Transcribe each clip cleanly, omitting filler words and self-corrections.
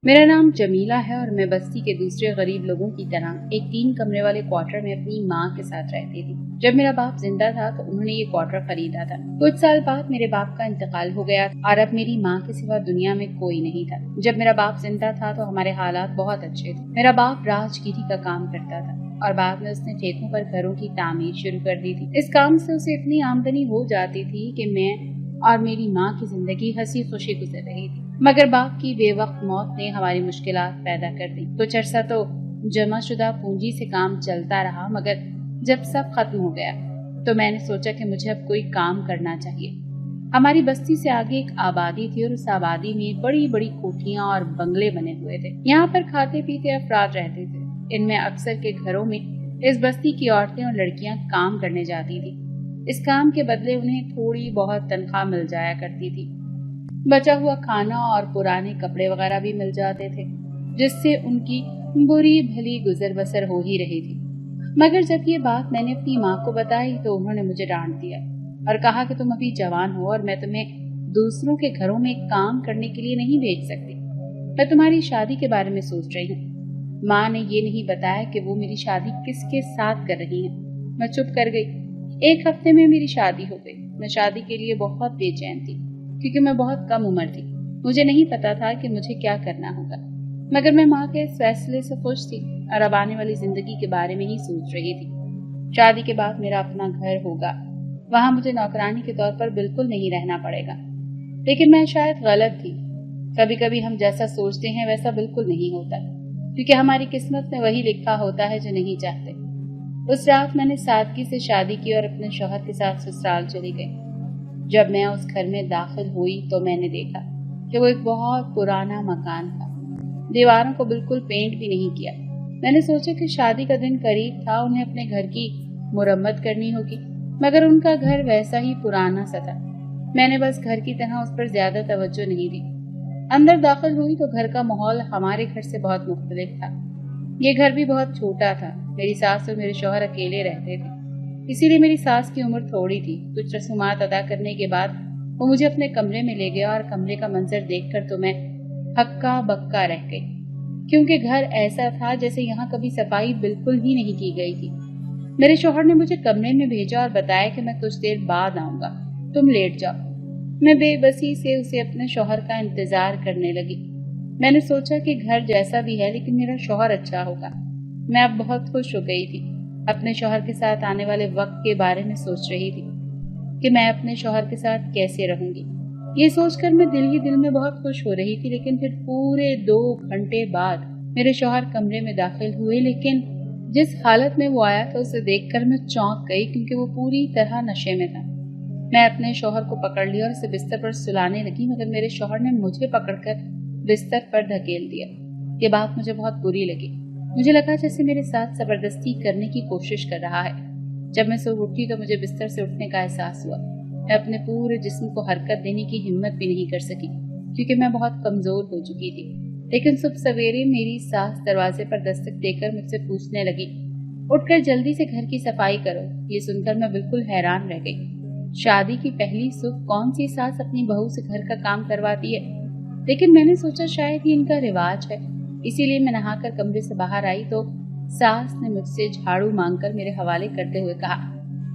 मेरा नाम जमीला है और मैं बस्ती के दूसरे गरीब लोगों की तरह एक 3 कमरे वाले क्वार्टर में अपनी माँ के साथ रहती थी। जब मेरा बाप जिंदा था तो उन्होंने ये क्वार्टर खरीदा था। कुछ साल बाद मेरे बाप का इंतकाल हो गया और अब मेरी माँ के सिवा दुनिया में कोई नहीं था। जब मेरा बाप जिंदा था तो हमारे हालात बहुत अच्छे थे। मेरा बाप राजगिरी का काम करता था और बाद में उसने ठेकों पर घरों की तामीर शुरू कर दी थी। इस काम से उसे इतनी आमदनी हो जाती थी कि मैं और मेरी माँ की जिंदगी हंसी खुशी गुजर रही थी। मगर बाप की बेवक्त मौत ने हमारी मुश्किलात पैदा कर दी। कुछ अर्सा तो जमाशुदा पूंजी से काम चलता रहा, मगर जब सब खत्म हो गया तो मैंने सोचा कि मुझे अब कोई काम करना चाहिए। हमारी बस्ती से आगे एक आबादी थी और उस आबादी में बड़ी बड़ी कोठियां और बंगले बने हुए थे। यहाँ पर खाते पीते अफराद रहते थे। इनमें अक्सर के घरों में इस बस्ती की औरतें और लड़कियां काम करने जाती थी। इस काम के बदले उन्हें थोड़ी बहुत तनख्वाह मिल जाया करती थी। बचा हुआ खाना और पुराने कपड़े वगैरह भी मिल जाते थे, जिससे उनकी बुरी भली गुजर बसर हो ही रही थी। मगर जब ये बात मैंने अपनी माँ को बताई तो उन्होंने मुझे डांट दिया और कहा कि तुम अभी जवान हो और मैं तुम्हें दूसरों के घरों में काम करने के लिए नहीं भेज सकती। मैं तुम्हारी शादी के बारे में सोच रही हूँ। माँ ने ये नहीं बताया कि वो मेरी शादी किसके साथ कर रही है। मैं चुप कर गई। 1 हफ्ते में मेरी शादी हो गई। मैं शादी के लिए बहुत बेचैन थी क्योंकि मैं बहुत कम उम्र थी। मुझे नहीं पता था कि मुझे क्या करना होगा, मगर मैं माँ के इस फैसले से खुश थी और अब आने वाली जिंदगी के बारे में ही सोच रही थी। शादी के बाद मेरा अपना घर होगा, वहाँ मुझे नौकरानी के तौर पर बिल्कुल नहीं रहना पड़ेगा। लेकिन मैं शायद गलत थी। कभी कभी हम जैसा सोचते हैं वैसा बिल्कुल नहीं होता, क्योंकि हमारी किस्मत में वही लिखा होता है जो नहीं चाहते। उस रात मैंने सादगी से शादी की और अपने शौहर के साथ ससुराल चली गई। जब मैं उस घर में दाखिल हुई तो मैंने देखा कि वो एक बहुत पुराना मकान था। दीवारों को बिल्कुल पेंट भी नहीं किया। मैंने सोचा कि शादी का दिन करीब था, उन्हें अपने घर की मुरम्मत करनी होगी, मगर उनका घर वैसा ही पुराना सा था। मैंने बस घर की तरह उस पर ज्यादा तवज्जो नहीं दी। अंदर दाखिल हुई तो घर का माहौल हमारे घर से बहुत मुख्तलिफ था। ये घर भी बहुत छोटा था। मेरी सास और मेरे शौहर अकेले रहते थे, इसीलिए मेरी सास की उम्र थोड़ी थी। कुछ रसूमात अदा करने के बाद वो मुझे अपने कमरे में ले गया और कमरे का मंजर देखकर तो मैं हक्का बक्का रह गई, क्योंकि घर ऐसा था जैसे यहाँ कभी सफाई बिल्कुल ही नहीं की गई थी। मेरे शौहर ने मुझे कमरे में भेजा और बताया कि मैं कुछ देर बाद आऊंगा, तुम लेट जाओ। मैं बेबसी से उसे अपने शौहर का इंतजार करने लगी। मैंने सोचा कि घर जैसा भी है लेकिन मेरा शौहर अच्छा होगा। मैं अब बहुत खुश हो गई थी। अपने शौहर के साथ आने वाले वक्त के बारे में सोच रही थी कि मैं अपने शौहर के साथ कैसे रहूंगी। ये सोचकर मैं दिल ही दिल में बहुत खुश हो रही थी। लेकिन फिर पूरे 2 घंटे बाद मेरे शौहर कमरे में दाखिल हुए, लेकिन जिस हालत में वो आया था उसे देखकर मैं चौंक गई, क्योंकि वो पूरी तरह नशे में था। मैं अपने शौहर को पकड़ लिया और उसे बिस्तर पर सुलाने लगी, मगर मेरे शौहर ने मुझे पकड़कर बिस्तर पर धकेल दिया। ये बात मुझे बहुत बुरी लगी। मुझे लगा जैसे मेरे साथ जबरदस्ती करने की कोशिश कर रहा है। जब मैं सो उठी तो मुझे बिस्तर से उठने का एहसास हुआ। मैं अपने पूरे जिस्म को हरकत देने की हिम्मत भी नहीं कर सकी, क्योंकि मैं बहुत कमजोर हो चुकी थी। लेकिन सुबह सवेरे मेरी सास दरवाजे पर दस्तक देकर मुझसे पूछने लगी, उठकर जल्दी से घर की सफाई करो। ये सुनकर मैं बिल्कुल हैरान रह गई। शादी की पहली सुबह कौन सी सास अपनी बहू से घर का काम करवाती है? लेकिन मैंने सोचा शायद ये इनका रिवाज है, इसीलिए मैं नहाकर कमरे से बाहर आई तो सास ने मुझसे झाड़ू मांगकर मेरे हवाले करते हुए कहा,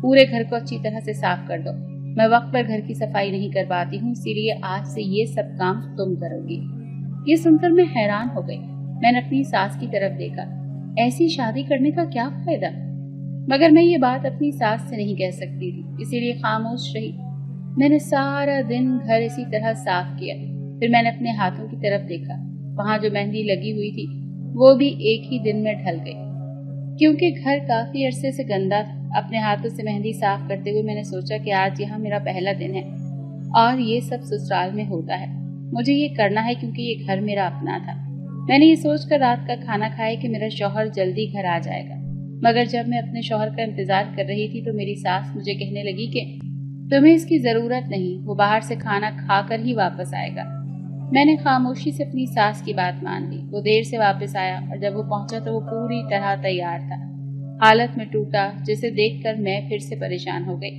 पूरे घर को अच्छी तरह से साफ कर दो। मैं वक्त पर घर की सफाई नहीं कर पाती हूँ, इसीलिए आज से ये सब काम तुम करोगी। ये सुनकर मैं हैरान हो गई। मैंने अपनी सास की तरफ देखा। ऐसी शादी करने का क्या फायदा? मगर मैं ये बात अपनी सास से नहीं कह सकती थी, इसीलिए खामोश रही। मैंने सारा दिन घर इसी तरह साफ किया। फिर मैंने अपने हाथों की तरफ देखा। वहां जो मेहंदी लगी हुई थी वो भी एक ही दिन में ढल गई, क्योंकि घर काफी अरसे से गंदा था। अपने हाथों से मेहंदी साफ करते हुए मैंने सोचा कि आज यहाँ मेरा पहला दिन है और ये सब ससुराल में होता है। मुझे ये करना है क्योंकि ये घर मेरा अपना था। मैंने ये सोचकर रात का खाना खाया कि मेरा शौहर जल्दी घर आ जाएगा। मगर जब मैं अपने शौहर का इंतजार कर रही थी तो मेरी सास मुझे कहने लगी कि तुम्हें इसकी जरूरत नहीं, वो बाहर से खाना खाकर ही वापस आएगा। मैंने खामोशी से अपनी सास की बात मान ली। वो देर से वापस आया और जब वो पहुंचा तो वो पूरी तरह तैयार था, हालत में टूटा, जिसे देखकर मैं फिर से परेशान हो गई।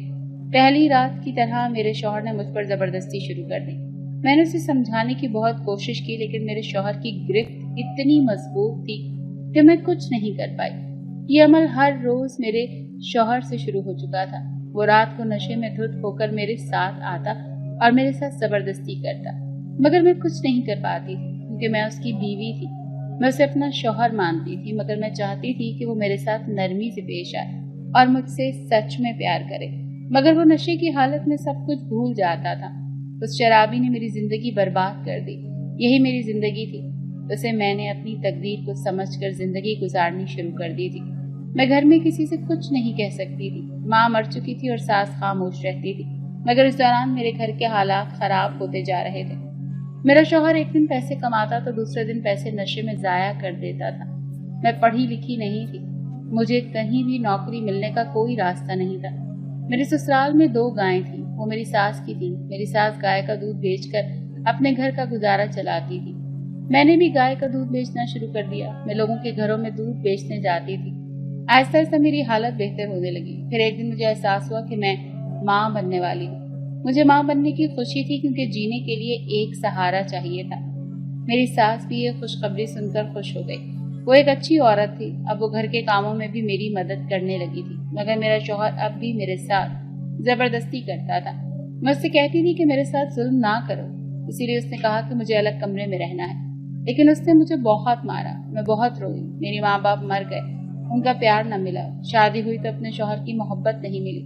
पहली रात की तरह मेरे शौहर ने मुझ पर जबरदस्ती शुरू कर दी। मैंने उसे समझाने की बहुत कोशिश की, लेकिन मेरे शौहर की गिरफ्त इतनी मजबूत थी कि मैं कुछ नहीं कर पाई। ये अमल हर रोज मेरे शौहर से शुरू हो चुका था। वो रात को नशे में धुत होकर मेरे साथ आता और मेरे साथ जबरदस्ती करता, मगर मैं कुछ नहीं कर पाती थी क्योंकि मैं उसकी बीवी थी। मैं उसे अपना शौहर मानती थी, मगर मैं चाहती थी कि वो मेरे साथ नरमी से पेश आए और मुझसे सच में प्यार करे, मगर वो नशे की हालत में सब कुछ भूल जाता था। उस शराबी ने मेरी जिंदगी बर्बाद कर दी। यही मेरी जिंदगी थी। उसे मैंने अपनी तकदीर को समझकर जिंदगी गुजारनी शुरू कर दी थी। मैं घर में किसी से कुछ नहीं कह सकती थी। माँ मर चुकी थी और सास खामोश रहती थी, मगर इस दौरान मेरे घर के हालात खराब होते जा रहे थे। मेरा शौहर एक दिन पैसे कमाता तो दूसरे दिन पैसे नशे में जाया कर देता था। मैं पढ़ी लिखी नहीं थी, मुझे कहीं भी नौकरी मिलने का कोई रास्ता नहीं था। मेरे ससुराल में 2 गायें थी, वो मेरी सास की थी। मेरी सास गाय का दूध बेचकर अपने घर का गुजारा चलाती थी। मैंने भी गाय का दूध बेचना शुरू कर दिया। मैं लोगों के घरों में दूध बेचने जाती थी। आहिस्ता आहिस्ता मेरी हालत बेहतर होने लगी। फिर एक दिन मुझे एहसास हुआ कि मैं माँ बनने वाली हूँ। मुझे माँ बनने की खुशी थी क्योंकि जीने के लिए एक सहारा चाहिए था। मेरी सास भी ये खुशखबरी सुनकर खुश हो गई। वो एक अच्छी औरत थी। अब वो घर के कामों में भी मेरी मदद करने लगी थी, मगर मेरा शौहर अब भी मेरे साथ जबरदस्ती करता था। मैं उससे कहती थी कि मेरे साथ जुल्म ना करो, इसीलिए उसने कहा कि मुझे अलग कमरे में रहना है। लेकिन उसने मुझे बहुत मारा। मैं बहुत रोई। मेरी माँ बाप मर गए, उनका प्यार न मिला। शादी हुई तो अपने शौहर की मोहब्बत नहीं मिली।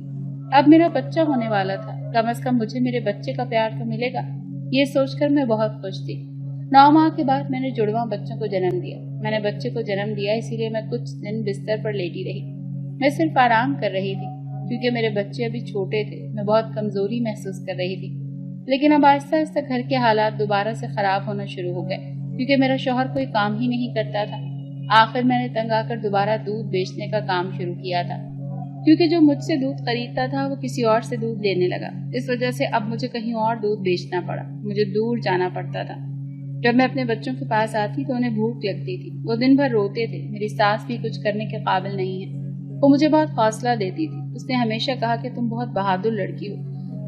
अब मेरा बच्चा होने वाला था, कम से कम मुझे मेरे बच्चे का प्यार तो मिलेगा। ये सोचकर मैं बहुत खुश थी। 9 माह के बाद मैंने जुड़वा बच्चों को जन्म दिया। मैंने बच्चे को जन्म दिया, इसीलिए मैं कुछ दिन बिस्तर पर लेटी रही। मैं सिर्फ आराम कर रही थी क्योंकि मेरे बच्चे अभी छोटे थे। मैं बहुत कमजोरी महसूस कर रही थी। लेकिन अब आहिस्ता आहिस्ता घर के हालात दोबारा से खराब होना शुरू हो गए क्योंकि मेरा शौहर कोई काम ही नहीं करता था। आखिर मैंने तंग आकर दोबारा दूध बेचने का काम शुरू किया था, क्योंकि जो मुझसे दूध खरीदता था वो किसी और से दूध लेने लगा। इस वजह से अब मुझे कहीं और दूध बेचना पड़ा। मुझे दूर जाना पड़ता था। जब मैं अपने बच्चों के पास आती तो उन्हें भूख लगती थी। वो दिन भर रोते थे। मेरी सास भी कुछ करने के काबिल नहीं है। वो मुझे बहुत हौसला देती थी। उसने हमेशा कहा कि तुम बहुत बहादुर लड़की हो,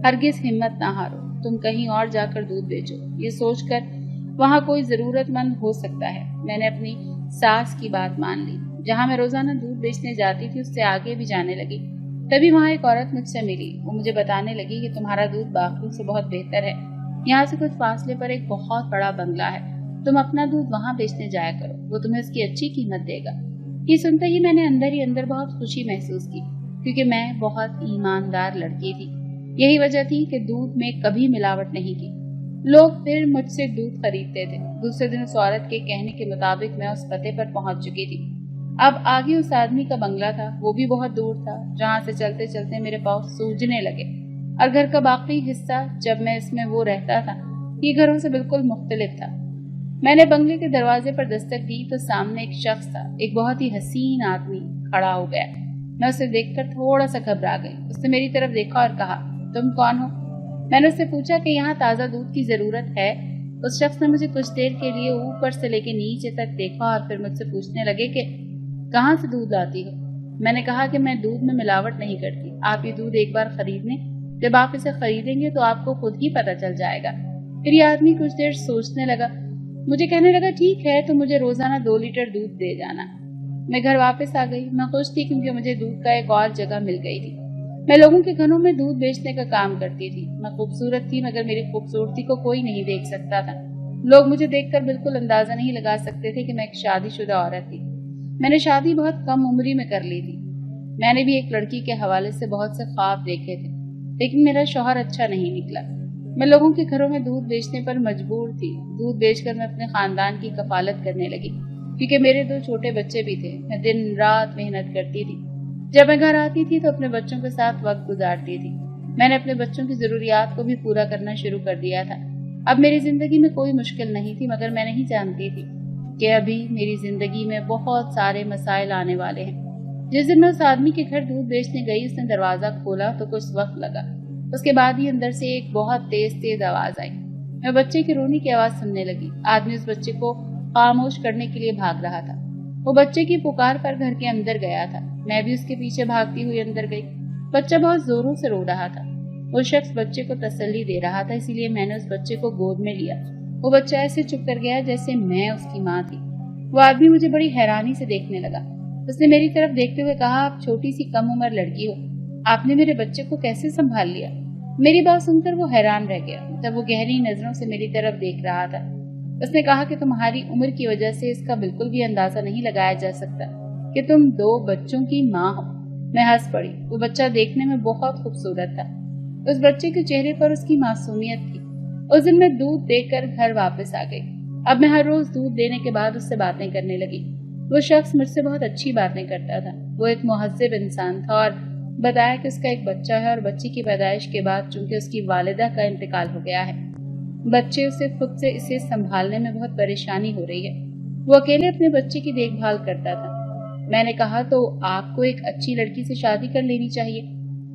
हरगिज हिम्मत ना हारो, तुम कहीं और जाकर दूध बेचो। ये सोचकर वहाँ कोई जरूरतमंद हो सकता है, मैंने अपनी सास की बात मान ली। जहाँ मैं रोजाना दूध बेचने जाती थी उससे आगे भी जाने लगी। तभी वहाँ एक औरत मुझसे मिली। वो मुझे बताने लगी कि तुम्हारा दूध बाकियों से बहुत बेहतर है। यहाँ से कुछ फासले पर एक बहुत बड़ा बंगला है, तुम अपना दूध वहाँ बेचने जाया करो, वो तुम्हें उसकी अच्छी कीमत देगा। ये सुनते ही मैंने अंदर ही अंदर बहुत खुशी महसूस की, क्योंकि मैं बहुत ईमानदार लड़की थी। यही वजह थी कि दूध में कभी मिलावट नहीं की। लोग फिर मुझसे दूध खरीदते थे। दूसरे दिन उस औरत के कहने के मुताबिक मैं उस पते पर पहुंच चुकी थी। अब आगे उस आदमी का बंगला था, वो भी बहुत दूर था, जहाँ से चलते चलते मेरे पाँव सूजने लगे। और घर का बाकी हिस्सा जब मैं इसमें वो रहता था, ये घरों से बिल्कुल मुख्तलिफ था। मैंने बंगले के दरवाजे पर दस्तक दी तो सामने एक शख्स था, एक बहुत ही हसीन आदमी खड़ा हो गया। मैं उसे देखकर थोड़ा सा घबरा गई। उसने मेरी तरफ देखा और कहा, तुम कौन हो? मैंने उससे पूछा कि यहाँ ताज़ा दूध की जरूरत है। उस शख्स ने मुझे कुछ देर के लिए ऊपर से लेके नीचे तक देखा और फिर मुझसे पूछने लगे कि कहाँ से दूध लाती हो? मैंने कहा कि मैं दूध में मिलावट नहीं करती। आप ये दूध एक बार खरीद लें, जब आप इसे खरीदेंगे तो आपको खुद ही पता चल जाएगा। फिर ये आदमी कुछ देर सोचने लगा, मुझे कहने लगा, ठीक है, तो मुझे रोजाना 2 लीटर दूध दे जाना। मैं घर वापस आ गई। मैं खुश थी क्योंकि मुझे दूध का एक और जगह मिल गई थी। मैं लोगों के घरों में दूध बेचने का काम करती थी। मैं खूबसूरत थी, मगर मेरी खूबसूरती को कोई नहीं देख सकता था। लोग मुझे देखकर बिल्कुल अंदाजा नहीं लगा सकते थे कि मैं एक शादीशुदा औरत थी। मैंने शादी बहुत कम उम्र में कर ली थी। मैंने भी एक लड़की के हवाले से बहुत से ख्वाब देखे थे, लेकिन मेरा शौहर अच्छा नहीं निकला। मैं लोगों के घरों में दूध बेचने पर मजबूर थी। दूध बेचकर मैं अपने खानदान की कफालत करने लगी, क्योंकि मेरे 2 छोटे बच्चे भी थे। मैं दिन रात मेहनत करती थी। जब मैं घर आती थी तो अपने बच्चों के साथ वक्त गुजारती थी। मैंने अपने बच्चों की जरूरियात को भी पूरा करना शुरू कर दिया था। अब मेरी जिंदगी में कोई मुश्किल नहीं थी, मगर मैं नहीं जानती थी कि अभी मेरी जिंदगी में बहुत सारे मसाइल आने वाले हैं। जिस दिन मैं उस आदमी के घर दूध बेचने गई, उसने दरवाजा खोला तो कुछ वक्त लगा। उसके बाद ही अंदर से एक बहुत तेज आवाज आई। मैं बच्चे की रोने की आवाज सुनने लगी। आदमी उस बच्चे को खामोश करने के लिए भाग रहा था। वो बच्चे की पुकार पर घर के अंदर गया था। मैं भी उसके पीछे भागती हुई अंदर गई। बच्चा बहुत जोरों से रो रहा था। वो शख्स बच्चे को तसल्ली दे रहा था, इसीलिए मैंने उस बच्चे को गोद में लिया। वो बच्चा ऐसे चुप कर गया जैसे मैं उसकी माँ थी। वो आदमी मुझे बड़ी हैरानी से देखने लगा। उसने मेरी तरफ देखते हुए कहा, आप छोटी सी कम उम्र लड़की हो, आपने मेरे बच्चे को कैसे संभाल लिया? मेरी बात सुनकर वो हैरान रह गया। तब वो गहरी नजरों से मेरी तरफ देख रहा था। उसने कहा कि तुम्हारी उम्र की वजह से इसका बिल्कुल भी अंदाजा नहीं लगाया जा सकता कि तुम 2 बच्चों की माँ हो। मैं हंस पड़ी। वो बच्चा देखने में बहुत खूबसूरत था। उस बच्चे के चेहरे पर उसकी मासूमियत थी। उस दिन मैं दूध देकर घर वापस आ गई। अब मैं हर रोज दूध देने के बाद उससे बातें करने लगी। वो शख्स मुझसे बहुत अच्छी बातें करता था। वो एक मुहज्जिब इंसान था और बताया कि उसका एक बच्चा है और बच्ची की पैदाइश के बाद चूंकि उसकी वालिदा का इंतकाल हो गया है, बच्चे से खुद से इसे संभालने में बहुत परेशानी हो रही है। वो अकेले अपने बच्चे की देखभाल करता था। मैंने कहा, तो आपको एक अच्छी लड़की से शादी कर लेनी चाहिए।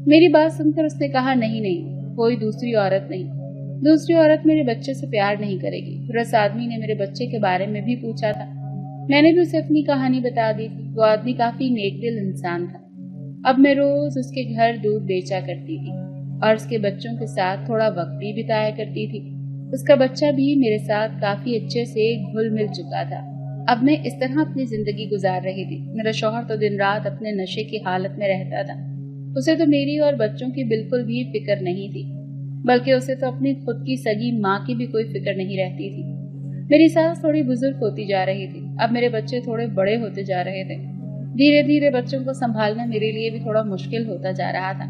मेरी बात सुनकर उसने कहा, नहीं, कोई दूसरी औरत नहीं। दूसरी औरत मेरे बच्चे से प्यार नहीं करेगी। फिर उस आदमी ने मेरे बच्चे के बारे में भी पूछा था। मैंने भी उसे अपनी कहानी बता दी थी। वो आदमी काफी नेकदिल इंसान था। अब मैं रोज उसके घर दूध बेचा करती थी और उसके बच्चों के साथ थोड़ा वक्त भी बिताया करती थी। उसका बच्चा भी मेरे साथ काफी अच्छे से घुल मिल चुका था। अब मैं इस तरह अपनी जिंदगी गुजार रही थी। मेरा शौहर तो दिन रात अपने नशे की हालत में रहता था। उसे तो मेरी और बच्चों की बिल्कुल भी फिक्र नहीं थी, बल्कि उसे तो अपनी खुद की सगी माँ की भी कोई फिक्र नहीं रहती थी। मेरी सास थोड़ी बुजुर्ग होती जा रही थी। अब मेरे बच्चे थोड़े बड़े होते जा रहे थे। धीरे धीरे बच्चों को संभालना मेरे लिए भी थोड़ा मुश्किल होता जा रहा था।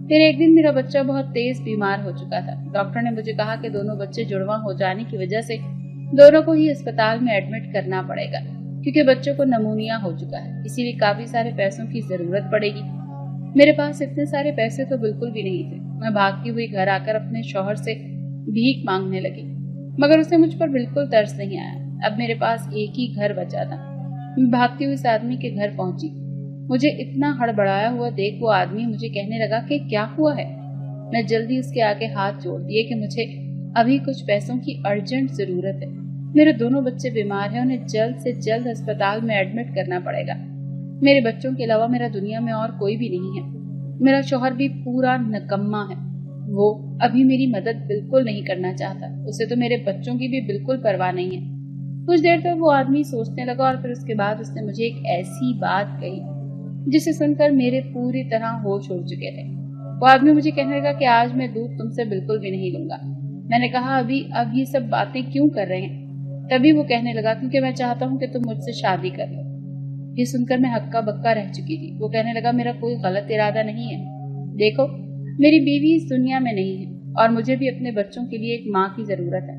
फिर एक दिन मेरा बच्चा बहुत तेज बीमार हो चुका था। डॉक्टर ने मुझे कहा कि दोनों बच्चे जुड़वा हो जाने की वजह से दोनों को ही अस्पताल में एडमिट करना पड़ेगा, क्योंकि बच्चों को नमूनिया हो चुका है। इसीलिए काफी सारे पैसों की जरूरत पड़ेगी। मेरे पास इतने सारे पैसे तो बिल्कुल भी नहीं थे। मैं भागती हुई घर आकर अपने शौहर से भीख मांगने लगी, मगर उसे मुझ पर बिल्कुल तरस नहीं आया। अब मेरे पास एक ही घर बचा था। मैं भागती हुई इस आदमी के घर पहुंची। मुझे इतना हड़बड़ाया हुआ देख वो आदमी मुझे कहने लगा कि क्या हुआ है। मैं जल्दी उसके आगे हाथ जोड़ दिए कि मुझे अभी कुछ पैसों की अर्जेंट जरूरत है। मेरे दोनों बच्चे बीमार हैं, उन्हें जल्द से जल्द अस्पताल में एडमिट करना पड़ेगा। मेरे बच्चों के अलावा मेरा दुनिया में और कोई भी नहीं है। मेरा शौहर भी पूरा निकम्मा है। वो अभी मेरी मदद बिल्कुल नहीं करना चाहता। उसे तो मेरे बच्चों की भी बिल्कुल परवाह नहीं है। कुछ देर तक वो आदमी सोचने लगा और फिर उसके बाद उसने मुझे एक ऐसी बात कही जिसे सुनकर मेरे पूरी तरह होश उड़ चुके थे। वो आदमी मुझे कहने लगा कि आज मैं दूध तुमसे बिल्कुल भी नहीं लूंगा। मैंने कहा, अब ये सब बातें क्यों कर रहे हैं? तभी वो कहने लगा, क्योंकि मैं चाहता हूँ कि तुम मुझसे शादी कर लो। ये सुनकर मैं हक्का बक्का रह चुकी थी। वो कहने लगा, मेरा कोई गलत इरादा नहीं है। देखो, मेरी बीवी इस दुनिया में नहीं है और मुझे भी अपने बच्चों के लिए एक माँ की जरूरत है।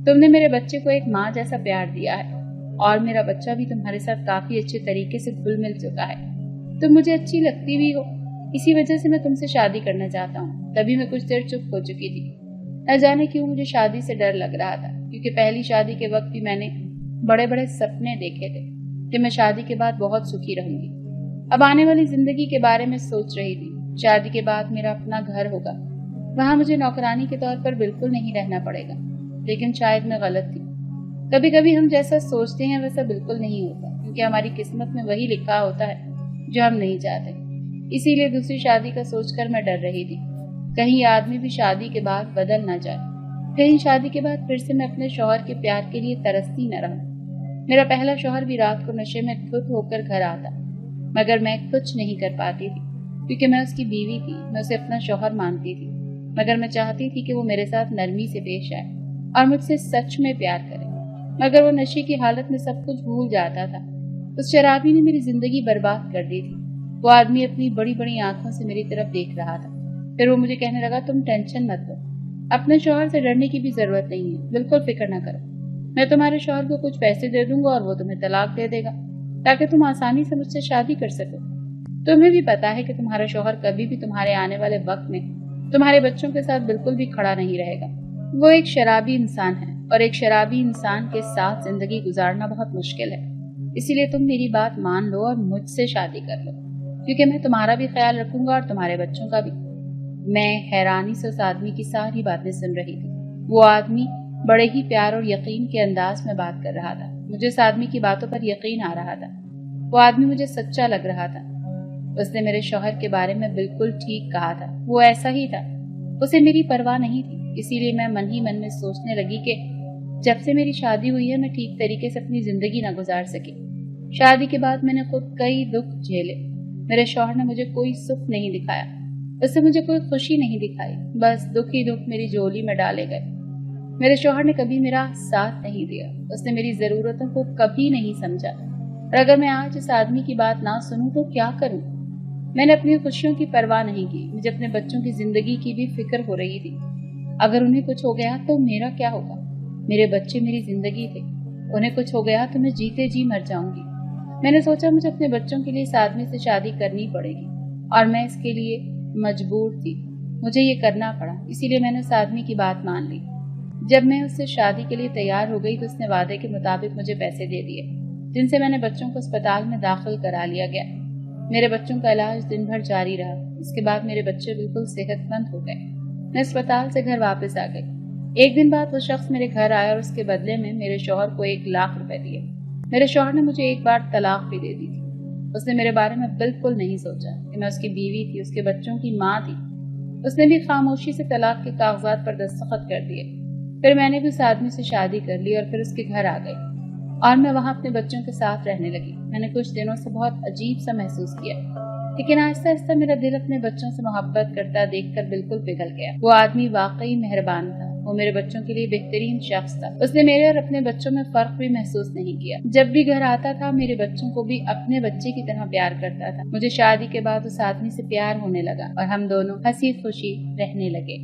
तुमने मेरे बच्चे को एक माँ जैसा प्यार दिया है और मेरा बच्चा भी तुम्हारे साथ काफी अच्छे तरीके से घुल मिल चुका है। तुम मुझे अच्छी लगती भी हो, इसी वजह से मैं तुमसे शादी करना चाहता हूँ। तभी मैं कुछ देर चुप हो चुकी थी। न जाने क्यों मुझे शादी से डर लग रहा था, क्योंकि पहली शादी के वक्त भी मैंने बड़े बड़े सपने देखे थे कि मैं शादी के बाद बहुत सुखी रहूंगी। अब आने वाली जिंदगी के बारे में सोच रही थी। शादी के बाद मेरा अपना घर होगा, वहां मुझे नौकरानी के तौर पर बिल्कुल नहीं रहना पड़ेगा। लेकिन शायद मैं गलत थी। कभी कभी हम जैसा सोचते हैं वैसा बिल्कुल नहीं होता, क्योंकि हमारी किस्मत में वही लिखा होता है जो हम नहीं चाहते। इसीलिए दूसरी शादी का सोचकर मैं डर रही थी, कहीं आदमी भी शादी के बाद बदल ना जाए, कहीं शादी के बाद फिर से मैं अपने शौहर के प्यार के लिए तरसती न रहूं। मेरा पहला शौहर भी रात को नशे में धुत होकर घर आता, मगर मैं कुछ नहीं कर पाती थी, क्योंकि मैं उसकी बीवी थी। मैं उसे अपना शौहर मानती थी, मगर मैं चाहती थी कि वो मेरे साथ नरमी से पेश आए और मुझसे सच में प्यार करे। मगर वो नशे की हालत में सब कुछ भूल जाता था। उस शराबी ने मेरी जिंदगी बर्बाद कर दी थी। वो आदमी अपनी बड़ी बड़ी आंखों से मेरी तरफ देख रहा था। फिर वो मुझे कहने लगा, तुम टेंशन मत लो, अपने शौहर से डरने की भी जरूरत नहीं है, बिल्कुल फिक्र ना करो। मैं तुम्हारे शौहर को कुछ पैसे दे दूंगा और वो तुम्हें तलाक दे देगा, ताकि तुम आसानी से मुझसे शादी कर सको। तुम्हें भी पता है कि तुम्हारा शौहर कभी भी तुम्हारे आने वाले वक्त में तुम्हारे बच्चों के साथ बिल्कुल भी खड़ा नहीं रहेगा। वो एक शराबी इंसान है और एक शराबी इंसान के साथ जिंदगी गुजारना बहुत मुश्किल है। इसीलिए तुम मेरी बात मान लो और मुझसे शादी कर लो, क्योंकि मैं तुम्हारा भी ख्याल रखूंगा और तुम्हारे बच्चों का भी। मैं हैरानी से उस आदमी की सारी बातें सुन रही थी। वो आदमी बड़े ही प्यार और यकीन के अंदाज में बात कर रहा था। मुझे इस आदमी की बातों पर यकीन आ रहा था। वो आदमी मुझे सच्चा लग रहा था। उसने मेरे शौहर के बारे में बिल्कुल ठीक कहा था। वो ऐसा ही था। उसे मेरी परवाह नहीं थी, इसीलिए मैं मन ही मन में सोचने लगी कि जब से मेरी शादी हुई है मैं ठीक तरीके से अपनी जिंदगी न गुजार सकी। शादी के बाद मैंने खुद कई दुख झेले। मेरे शौहर ने मुझे कोई सुख नहीं दिखाया, उससे मुझे कोई खुशी नहीं दिखाई, बस दुख ही दुख मेरी झोली में डाले गए। मेरे शौहर ने कभी मेरा साथ नहीं दिया, उसने मेरी जरूरतों को कभी नहीं समझा। और अगर मैं आज इस आदमी की बात ना सुनूं तो क्या करूं? मैंने अपनी खुशियों की परवाह नहीं की, मुझे अपने बच्चों की जिंदगी की भी फिक्र हो रही थी। अगर उन्हें कुछ हो गया तो मेरा क्या होगा? मेरे बच्चे मेरी जिंदगी थे, उन्हें कुछ हो गया तो मैं जीते जी मर जाऊंगी। मैंने सोचा मुझे अपने बच्चों के लिए इस आदमी से शादी करनी पड़ेगी और मैं इसके लिए मजबूर थी, मुझे ये करना पड़ा, इसीलिए मैंने उस आदमी की बात मान ली। जब मैं उससे शादी के लिए तैयार हो गई तो उसने वादे के मुताबिक मुझे पैसे दे दिए, जिनसे मैंने बच्चों को अस्पताल में दाखिल करा लिया गया। मेरे बच्चों का इलाज दिन भर जारी रहा। इसके बाद मेरे बच्चे बिल्कुल सेहतमंद हो गए। मैं अस्पताल से घर वापस आ गई। एक दिन बाद वो शख्स मेरे घर आया और उसके बदले में मेरे शौहर को 1 लाख रुपए दिए। मेरे शौहर ने मुझे एक बार तलाक भी दे दी थी। उसने मेरे बारे में बिल्कुल नहीं सोचा कि मैं उसकी बीवी थी, उसके बच्चों की माँ थी। उसने भी खामोशी से तलाक के कागजात पर दस्तखत कर दिए। फिर मैंने भी उस आदमी से शादी कर ली और फिर उसके घर आ गई और मैं वहां अपने बच्चों के साथ रहने लगी। मैंने कुछ दिनों से बहुत अजीब सा महसूस किया, लेकिन आहिस्ता आहिस्ता मेरा दिल अपने बच्चों से मोहब्बत करता देखकर बिल्कुल पिघल गया। वो आदमी वाकई मेहरबान था, वो मेरे बच्चों के लिए बेहतरीन शख्स था। उसने मेरे और अपने बच्चों में फर्क भी महसूस नहीं किया। जब भी घर आता था मेरे बच्चों को भी अपने बच्चे की तरह प्यार करता था। मुझे शादी के बाद उस आदमी से प्यार होने लगा और हम दोनों हंसी खुशी रहने लगे।